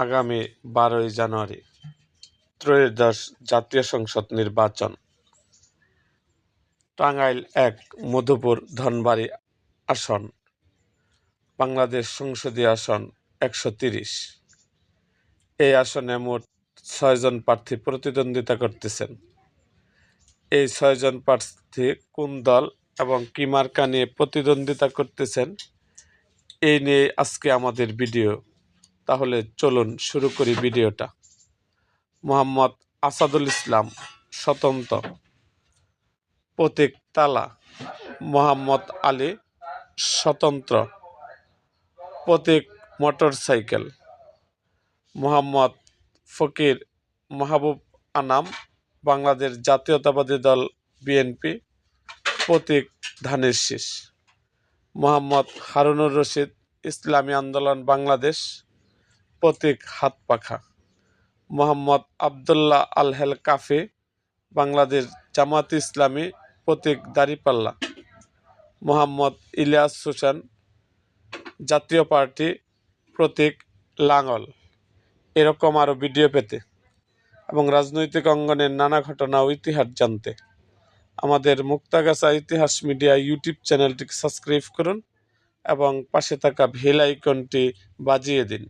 আগামী 12ই জানুয়ারি ত্রয়োদশ জাতীয় সংসদ নির্বাচন। টাঙ্গাইল 1 মধুপুর ধনবাড়ী আসন, বাংলাদেশ সংসদীয় আসন 130। এই আসনে মোট 6 জন প্রার্থী প্রতিদ্বন্দ্বিতা করতেছেন। এই 6 জন প্রার্থী কোন দল এবং কি মার্কা নিয়ে প্রতিদ্বন্দ্বিতা করতেছেন, এই নিয়ে আজকে আমাদের ভিডিও। তাহলে চলুন শুরু করি ভিডিওটা। মোহাম্মদ আসাদুল ইসলাম স্বতন্ত্র, প্রতীক তালা। মোহাম্মদ আলী স্বতন্ত্র, প্রতীক মোটরসাইকেল। মোহাম্মদ ফকির মাহবুব আনাম, বাংলাদেশ জাতীয়তাবাদী দল বিএনপি, প্রতীক ধানের শীষ। মোহাম্মদ হারুনুর রশিদ ইসলামী আন্দোলন বাংলাদেশ, প্রতীক হাত পাখা। মোহাম্মদ আবদুল্লাহ আল-হেল কাফি, বাংলাদেশ জামাত ইসলামী, প্রতীক দাঁড়িপাল্লা। মোহাম্মদ ইলিয়াস হোসেন জাতীয় পার্টি, প্রতীক লাঙ্গল। এরকম আরও ভিডিও পেতে এবং রাজনৈতিক অঙ্গনের নানা ঘটনা ও ইতিহাস জানতে আমাদের মুক্তাগাছা ইতিহাস মিডিয়া ইউটিউব চ্যানেলটিকে সাবস্ক্রাইব করুন এবং পাশে থাকা বেল আইকনটি বাজিয়ে দিন।